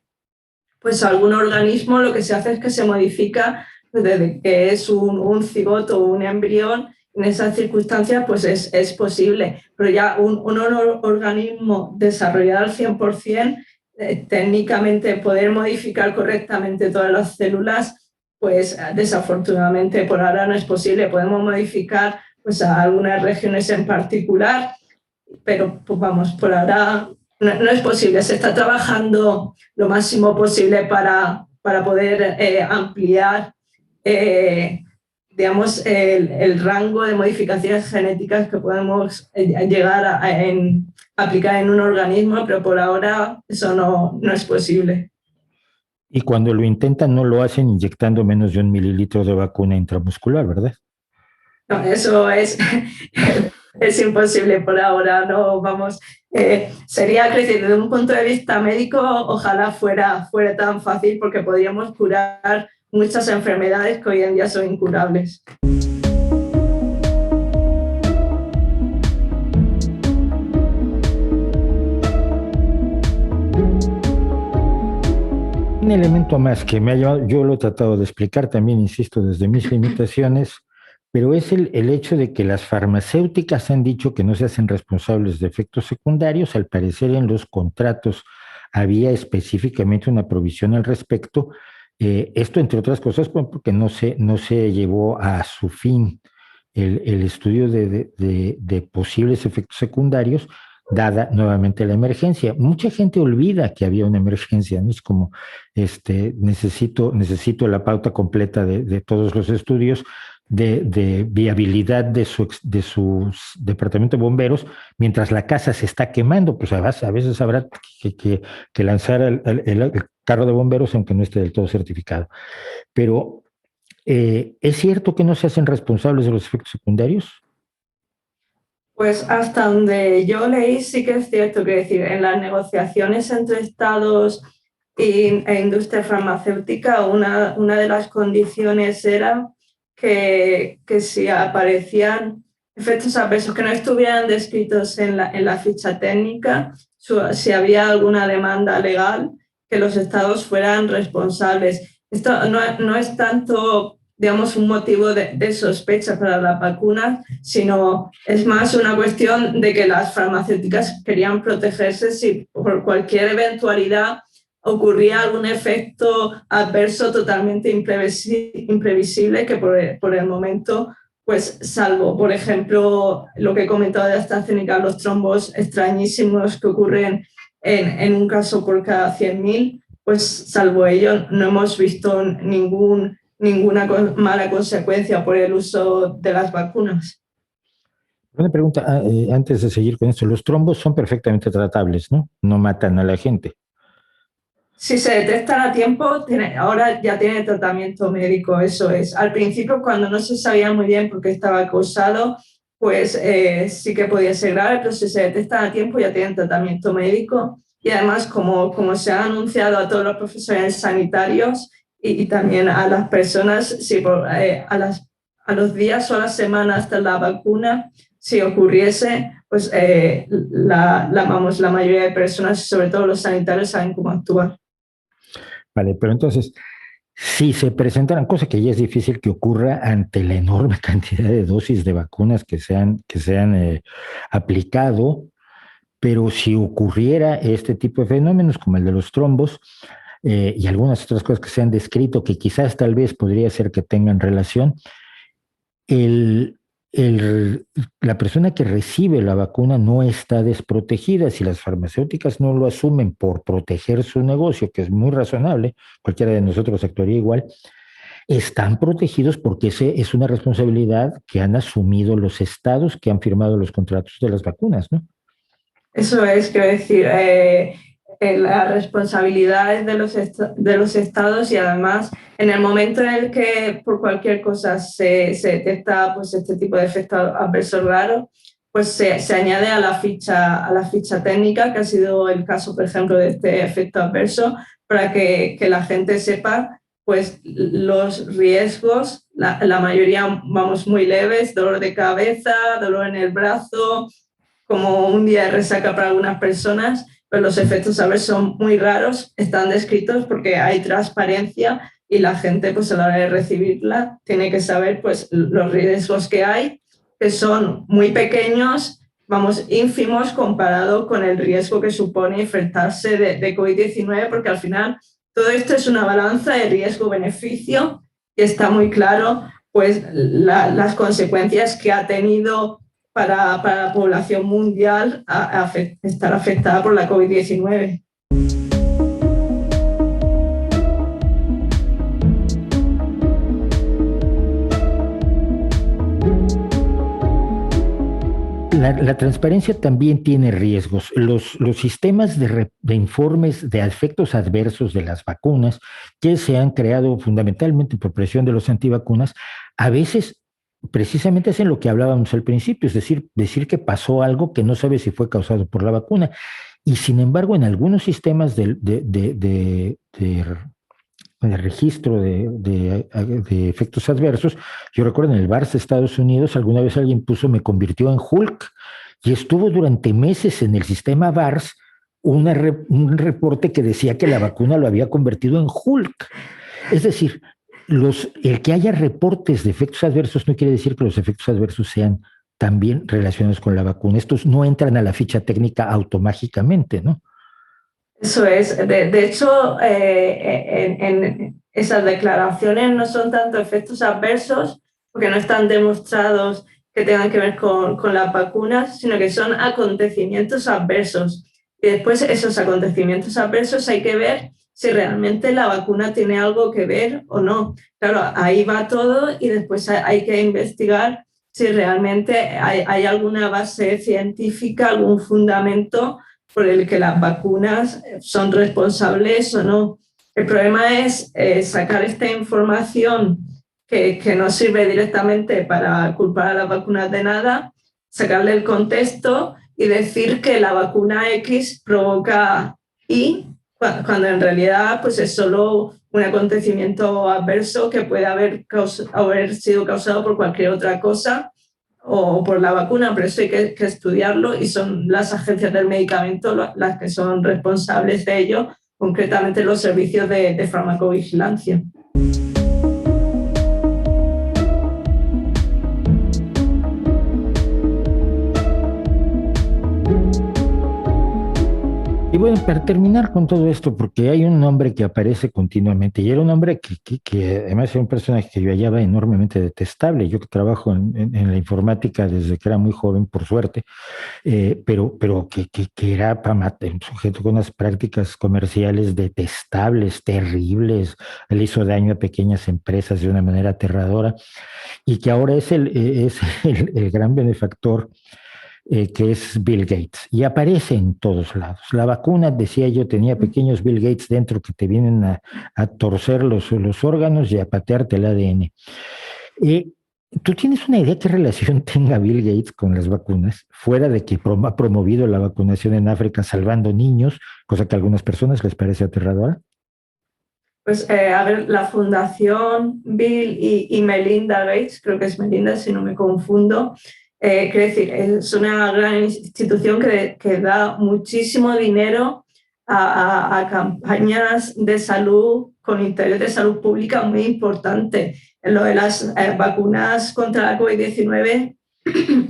pues algún organismo, lo que se hace es que se modifica desde que es un cigoto o un embrión. En esas circunstancias pues es posible, pero ya un organismo desarrollado al 100%, técnicamente poder modificar correctamente todas las células, pues desafortunadamente por ahora no es posible. Podemos modificar pues a algunas regiones en particular, pero pues por ahora no es posible. Se está trabajando lo máximo posible para poder ampliar digamos, el rango de modificaciones genéticas que podemos llegar a aplicar en un organismo, pero por ahora eso no es posible. Y cuando lo intentan no lo hacen inyectando menos de 1 mililitro de vacuna intramuscular, ¿verdad? No, eso es imposible por ahora. No, sería que desde un punto de vista médico ojalá fuera tan fácil, porque podríamos curar muchas enfermedades que hoy en día son incurables. Un elemento más que me ha llevado, yo lo he tratado de explicar también, insisto, desde mis limitaciones, pero es el hecho de que las farmacéuticas han dicho que no se hacen responsables de efectos secundarios. Al parecer en los contratos había específicamente una provisión al respecto. Esto, entre otras cosas, pues, porque no se llevó a su fin el estudio de posibles efectos secundarios, dada nuevamente la emergencia. Mucha gente olvida que había una emergencia, ¿no? Es como, necesito la pauta completa de todos los estudios de viabilidad de su departamento de bomberos mientras la casa se está quemando. Pues a veces habrá que lanzar el carro de bomberos aunque no esté del todo certificado. Pero ¿es cierto que no se hacen responsables de los efectos secundarios? Pues hasta donde yo leí sí que es cierto, que decir, en las negociaciones entre estados e industria farmacéutica, una de las condiciones era que si aparecían efectos adversos que no estuvieran descritos en la ficha técnica, si había alguna demanda legal, que los estados fueran responsables. Esto no es tanto, digamos, un motivo de sospecha para las vacunas, sino es más una cuestión de que las farmacéuticas querían protegerse si por cualquier eventualidad ocurría algún efecto adverso totalmente imprevisible que por el momento, pues salvo, por ejemplo, lo que he comentado de AstraZeneca, los trombos extrañísimos que ocurren en un caso por cada 100.000, pues salvo ello no hemos visto ninguna mala consecuencia por el uso de las vacunas. Una pregunta, antes de seguir con esto, los trombos son perfectamente tratables, ¿no? No matan a la gente. Si se detectan a tiempo, ahora ya tiene tratamiento médico, eso es. Al principio, cuando no se sabía muy bien por qué estaba causado, pues sí que podía ser grave, pero si se detectan a tiempo ya tienen tratamiento médico. Y además, como se ha anunciado a todos los profesionales sanitarios y también a las personas, si a los días o a las semanas de la vacuna, si ocurriese, pues la mayoría de personas, sobre todo los sanitarios, saben cómo actuar. Vale, pero entonces, si se presentaran, cosa que ya es difícil que ocurra ante la enorme cantidad de dosis de vacunas que se han aplicado, pero si ocurriera este tipo de fenómenos como el de los trombos y algunas otras cosas que se han descrito que quizás tal vez podría ser que tengan relación, el, el, la persona que recibe la vacuna no está desprotegida. Si las farmacéuticas no lo asumen por proteger su negocio, que es muy razonable, cualquiera de nosotros actuaría igual, están protegidos porque ese es una responsabilidad que han asumido los estados que han firmado los contratos de las vacunas, ¿no? Eso es, quiero decir, la responsabilidad es de los estados, y además en el momento en el que por cualquier cosa se detecta pues, este tipo de efecto adverso raro, pues se añade a la ficha técnica, que ha sido el caso, por ejemplo, de este efecto adverso, para que la gente sepa pues, los riesgos, la mayoría, vamos, muy leves: dolor de cabeza, dolor en el brazo, como un día de resaca para algunas personas, pero los efectos adversos son muy raros, están descritos porque hay transparencia y la gente, pues a la hora de recibirla, tiene que saber pues los riesgos que hay, que son muy pequeños, vamos, ínfimos comparado con el riesgo que supone infectarse de COVID-19, porque al final todo esto es una balanza de riesgo-beneficio y está muy claro pues las consecuencias que ha tenido para la población mundial estar afectada por la COVID-19. La transparencia también tiene riesgos. Los sistemas de informes de efectos adversos de las vacunas que se han creado fundamentalmente por presión de los antivacunas, a veces precisamente hacen lo que hablábamos al principio, es decir que pasó algo que no sabe si fue causado por la vacuna. Y sin embargo, en algunos sistemas de registro de efectos adversos. Yo recuerdo en el VARS de Estados Unidos, alguna vez alguien puso "me convirtió en Hulk", y estuvo durante meses en el sistema VARS un reporte que decía que la vacuna lo había convertido en Hulk. Es decir, el que haya reportes de efectos adversos no quiere decir que los efectos adversos sean también relacionados con la vacuna. Estos no entran a la ficha técnica automáticamente, ¿no? Eso es. De hecho, en esas declaraciones no son tanto efectos adversos, porque no están demostrados que tengan que ver con las vacunas, sino que son acontecimientos adversos. Y después esos acontecimientos adversos hay que ver si realmente la vacuna tiene algo que ver o no. Claro, ahí va todo y después hay que investigar si realmente hay alguna base científica, algún fundamento por el que las vacunas son responsables o no. El problema es sacar esta información que no sirve directamente para culpar a las vacunas de nada, sacarle el contexto y decir que la vacuna X provoca Y, cuando en realidad pues, es solo un acontecimiento adverso que puede haber sido causado por cualquier otra cosa o por la vacuna, pero eso hay que estudiarlo y son las agencias del medicamento las que son responsables de ello, concretamente los servicios de farmacovigilancia. Y bueno, para terminar con todo esto, porque hay un nombre que aparece continuamente, y era un hombre que además era un personaje que yo hallaba enormemente detestable. Yo que trabajo en la informática desde que era muy joven, por suerte, pero que era un sujeto con unas prácticas comerciales detestables, terribles. Él hizo daño a pequeñas empresas de una manera aterradora, y que ahora es el gran benefactor que es Bill Gates, y aparece en todos lados. La vacuna, decía yo, tenía pequeños Bill Gates dentro que te vienen a torcer los órganos y a patearte el ADN. ¿Tú tienes una idea qué relación tenga Bill Gates con las vacunas, fuera de que ha promovido la vacunación en África salvando niños, cosa que a algunas personas les parece aterradora? Pues a ver, la Fundación Bill y Melinda Gates, creo que es Melinda si no me confundo, quiero decir, es una gran institución que da muchísimo dinero a campañas de salud con interés de salud pública muy importante. Lo de las vacunas contra la COVID-19,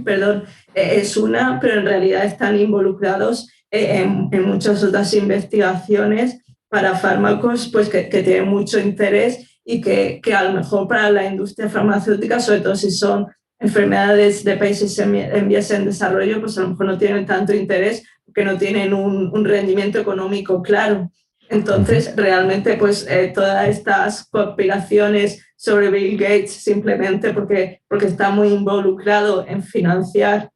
perdón, es una, pero en realidad están involucrados en muchas otras investigaciones para fármacos pues, que tienen mucho interés y que a lo mejor para la industria farmacéutica, sobre todo si son enfermedades de países en vías en desarrollo, pues a lo mejor no tienen tanto interés porque no tienen un rendimiento económico claro. Entonces, realmente, pues todas estas conspiraciones sobre Bill Gates simplemente porque está muy involucrado en financiar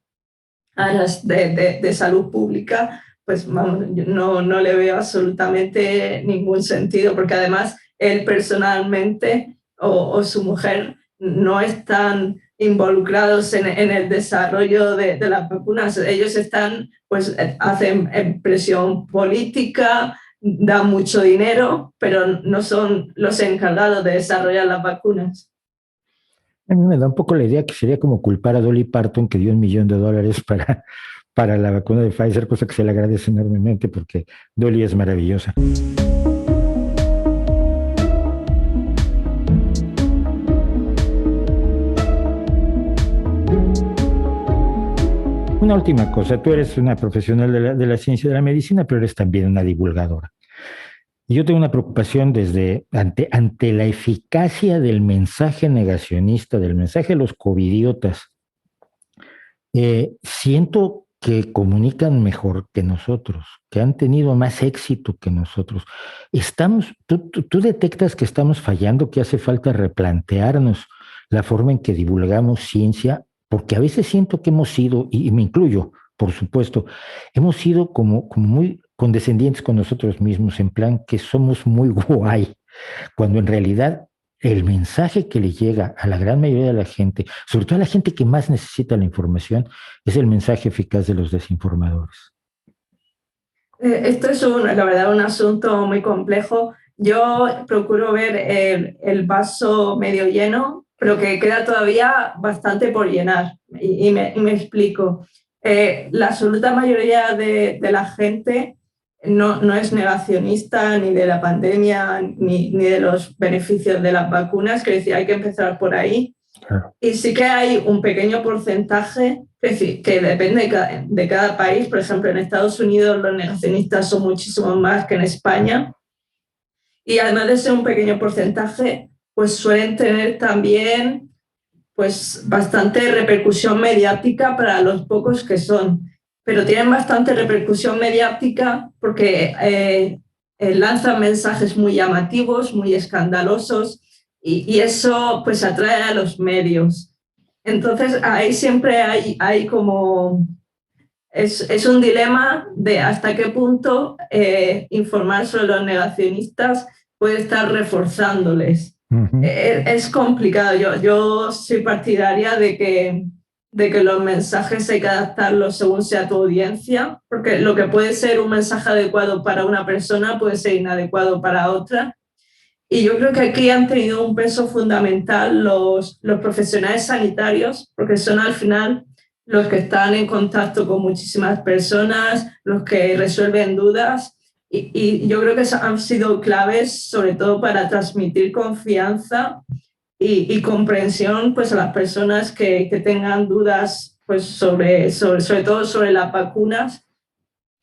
áreas de salud pública, pues vamos, no le veo absolutamente ningún sentido, porque además él personalmente o su mujer no están involucrados en el desarrollo de las vacunas. Ellos están, pues hacen presión política, dan mucho dinero, pero no son los encargados de desarrollar las vacunas. A mí me da un poco la idea que sería como culpar a Dolly Parton, que dio $1 millón para la vacuna de Pfizer, cosa que se le agradece enormemente porque Dolly es maravillosa. Una última cosa, tú eres una profesional de la ciencia y de la medicina, pero eres también una divulgadora. Y yo tengo una preocupación ante la eficacia del mensaje negacionista, del mensaje de los covidiotas. Siento que comunican mejor que nosotros, que han tenido más éxito que nosotros. ¿Tú detectas que estamos fallando, que hace falta replantearnos la forma en que divulgamos ciencia? Porque a veces siento que hemos sido, y me incluyo, por supuesto, hemos sido como muy condescendientes con nosotros mismos, en plan que somos muy guay, cuando en realidad el mensaje que le llega a la gran mayoría de la gente, sobre todo a la gente que más necesita la información, es el mensaje eficaz de los desinformadores. Esto es, la verdad, un asunto muy complejo. Yo procuro ver el vaso medio lleno, pero que queda todavía bastante por llenar. Y me explico. La absoluta mayoría de la gente no es negacionista ni de la pandemia ni de los beneficios de las vacunas, que decir, hay que empezar por ahí. Claro. Y sí que hay un pequeño porcentaje que depende de cada país. Por ejemplo, en Estados Unidos los negacionistas son muchísimo más que en España. Y además de ser un pequeño porcentaje, pues suelen tener también pues bastante repercusión mediática para los pocos que son, pero tienen bastante repercusión mediática porque lanzan mensajes muy llamativos, muy escandalosos y eso pues atrae a los medios. Entonces ahí siempre hay como... Es un dilema de hasta qué punto informar sobre los negacionistas puede estar reforzándoles. Es complicado. Yo soy partidaria de que los mensajes hay que adaptarlos según sea tu audiencia, porque lo que puede ser un mensaje adecuado para una persona puede ser inadecuado para otra. Y yo creo que aquí han tenido un peso fundamental los profesionales sanitarios, porque son al final los que están en contacto con muchísimas personas, los que resuelven dudas. Y yo creo que han sido claves, sobre todo para transmitir confianza y comprensión pues, a las personas que tengan dudas pues, sobre todo sobre las vacunas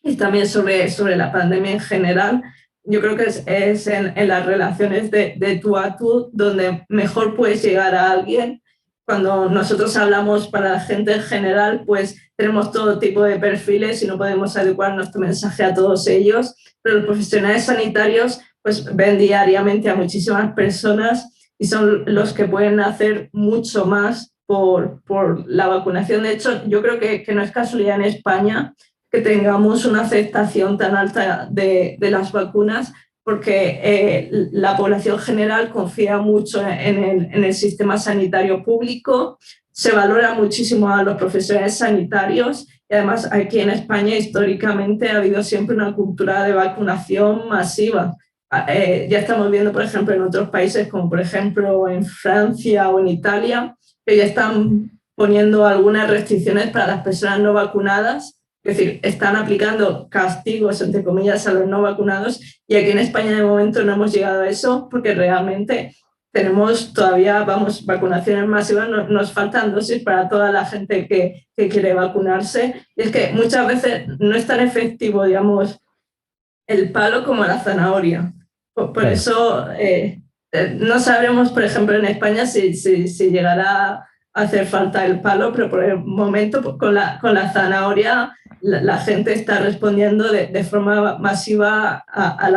y también sobre la pandemia en general. Yo creo que es en las relaciones de tú a tú donde mejor puedes llegar a alguien. Cuando nosotros hablamos para la gente en general, pues tenemos todo tipo de perfiles y no podemos adecuar nuestro mensaje a todos ellos, pero los profesionales sanitarios pues ven diariamente a muchísimas personas y son los que pueden hacer mucho más por la vacunación. De hecho, yo creo que no es casualidad en España que tengamos una aceptación tan alta de las vacunas, porque la población general confía mucho en el sistema sanitario público, se valora muchísimo a los profesionales sanitarios y además aquí en España históricamente ha habido siempre una cultura de vacunación masiva. Ya estamos viendo, por ejemplo, en otros países como por ejemplo en Francia o en Italia, que ya están poniendo algunas restricciones para las personas no vacunadas. Es decir, están aplicando castigos, entre comillas, a los no vacunados y aquí en España de momento no hemos llegado a eso porque realmente tenemos todavía, vacunaciones masivas, nos faltan dosis para toda la gente que quiere vacunarse. Y es que muchas veces no es tan efectivo, digamos, el palo como la zanahoria. Por eso no sabremos, por ejemplo, en España si llegará a hacer falta el palo, pero por el momento con la zanahoria la gente está respondiendo de forma masiva a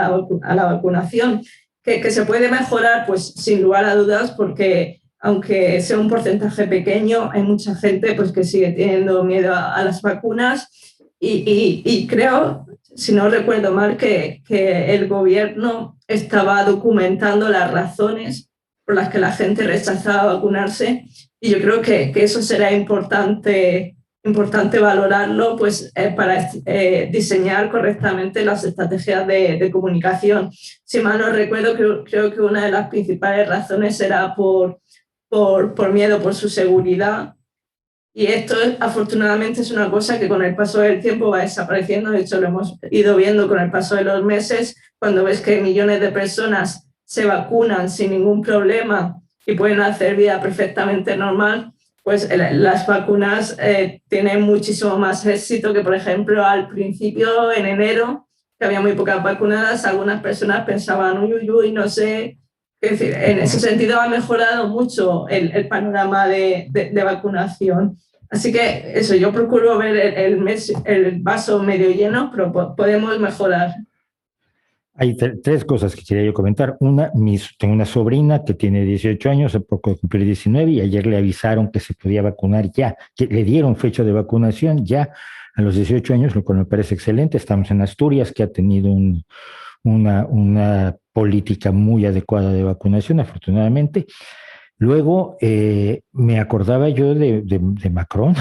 la vacunación. Que se puede mejorar, pues sin lugar a dudas, porque aunque sea un porcentaje pequeño, hay mucha gente pues, que sigue teniendo miedo a las vacunas y creo, si no recuerdo mal, que el gobierno estaba documentando las razones por las que la gente rechazaba vacunarse y yo creo que eso será importante valorarlo pues, para diseñar correctamente las estrategias de comunicación. Si mal no recuerdo, creo que una de las principales razones era por miedo, por su seguridad. Y esto afortunadamente es una cosa que con el paso del tiempo va desapareciendo. De hecho, lo hemos ido viendo con el paso de los meses, cuando ves que millones de personas se vacunan sin ningún problema y pueden hacer vida perfectamente normal, pues las vacunas tienen muchísimo más éxito que, por ejemplo, al principio, en enero, que había muy pocas vacunadas, algunas personas pensaban, uy, no sé. Es decir, en ese sentido ha mejorado mucho el panorama de vacunación. Así que eso, yo procuro ver el vaso medio lleno, pero podemos mejorar. Hay tres cosas que quería yo comentar. Una, tengo una sobrina que tiene 18 años, a poco de cumplir 19, y ayer le avisaron que se podía vacunar ya, que le dieron fecha de vacunación ya a los 18 años, lo cual me parece excelente. Estamos en Asturias, que ha tenido una política muy adecuada de vacunación, afortunadamente. Luego me acordaba yo de Macron,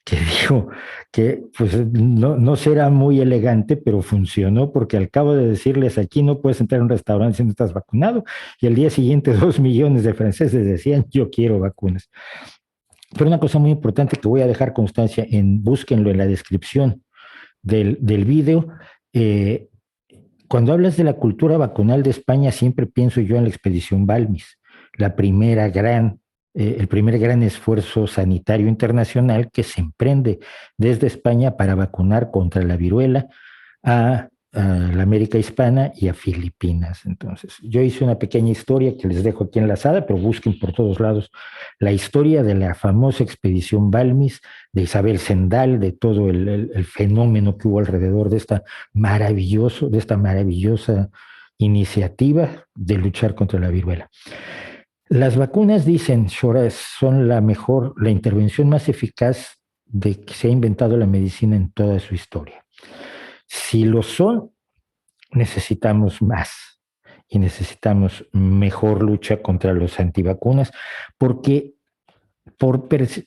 que dijo que pues no será muy elegante, pero funcionó porque al cabo de decirles aquí no puedes entrar a un restaurante si no estás vacunado, y al día siguiente 2 millones de franceses decían yo quiero vacunas. Pero una cosa muy importante que voy a dejar constancia búsquenlo en la descripción del video, Eh, Cuando hablas de la cultura vacunal de España, siempre pienso yo en la expedición Balmis, el primer gran esfuerzo sanitario internacional que se emprende desde España para vacunar contra la viruela a la América Hispana y a Filipinas. Entonces, yo hice una pequeña historia que les dejo aquí enlazada, pero busquen por todos lados la historia de la famosa expedición Balmis, de Isabel Zendal, de todo el fenómeno que hubo alrededor de esta maravillosa iniciativa de luchar contra la viruela. Las vacunas, dicen Shora, son la intervención más eficaz de que se ha inventado la medicina en toda su historia. Si lo son, necesitamos más y necesitamos mejor lucha contra los antivacunas, porque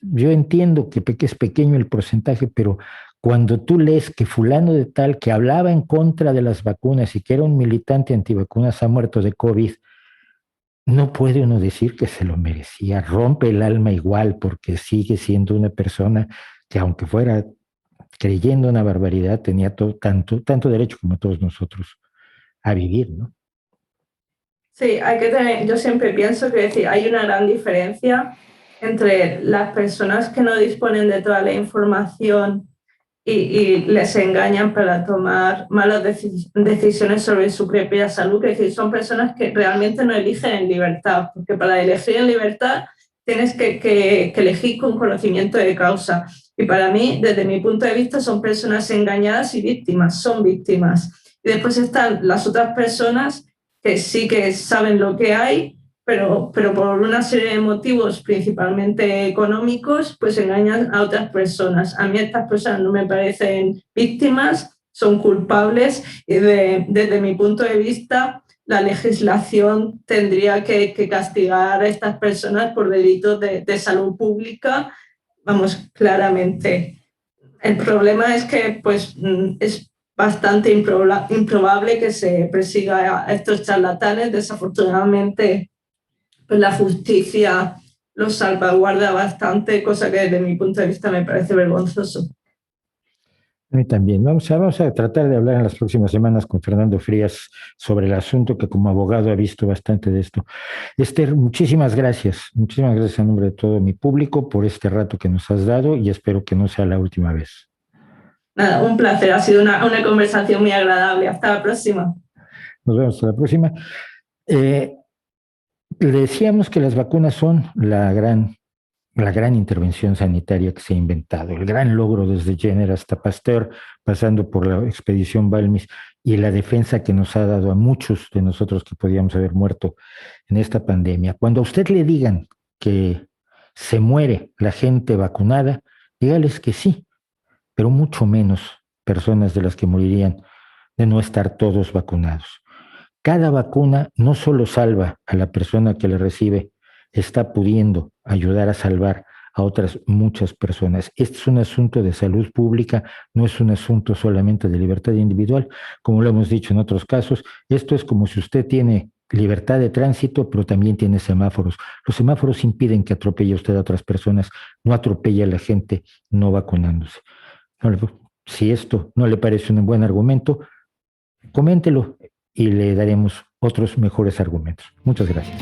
yo entiendo que es pequeño el porcentaje, pero cuando tú lees que fulano de tal que hablaba en contra de las vacunas y que era un militante antivacunas ha muerto de COVID, no puede uno decir que se lo merecía. Rompe el alma igual porque sigue siendo una persona que aunque fuera creyendo una barbaridad tenía tanto derecho como todos nosotros a vivir, ¿no? Sí, yo siempre pienso que hay una gran diferencia entre las personas que no disponen de toda la información y les engañan para tomar malas decisiones sobre su propia salud. Es decir, son personas que realmente no eligen en libertad, porque para elegir en libertad tienes que elegir con conocimiento de causa. Y para mí, desde mi punto de vista, son personas engañadas y víctimas, son víctimas. Y después están las otras personas que sí que saben lo que hay, pero por una serie de motivos, principalmente económicos, pues engañan a otras personas. A mí estas personas no me parecen víctimas, son culpables y desde mi punto de vista la legislación tendría que castigar a estas personas por delitos de salud pública, vamos, claramente. El problema es que pues, es bastante improbable que se persiga a estos charlatanes. Desafortunadamente, pues la justicia los salvaguarda bastante, cosa que desde mi punto de vista me parece vergonzoso. A mí también. Vamos a tratar de hablar en las próximas semanas con Fernando Frías sobre el asunto que como abogado ha visto bastante de esto. Esther, muchísimas gracias. Muchísimas gracias en nombre de todo mi público por este rato que nos has dado y espero que no sea la última vez. Nada, un placer. Ha sido una conversación muy agradable. Hasta la próxima. Nos vemos hasta la próxima. Le decíamos que las vacunas son la gran intervención sanitaria que se ha inventado, el gran logro desde Jenner hasta Pasteur, pasando por la expedición Balmis y la defensa que nos ha dado a muchos de nosotros que podíamos haber muerto en esta pandemia. Cuando a usted le digan que se muere la gente vacunada, dígales que sí, pero mucho menos personas de las que morirían de no estar todos vacunados. Cada vacuna no solo salva a la persona que la recibe, está pudiendo ayudar a salvar a otras muchas personas. Este es un asunto de salud pública, no es un asunto solamente de libertad individual, como lo hemos dicho en otros casos. Esto es como si usted tiene libertad de tránsito, pero también tiene semáforos. Los semáforos impiden que atropelle usted a otras personas, no atropelle a la gente no vacunándose. Si esto no le parece un buen argumento, coméntelo y le daremos otros mejores argumentos. Muchas gracias.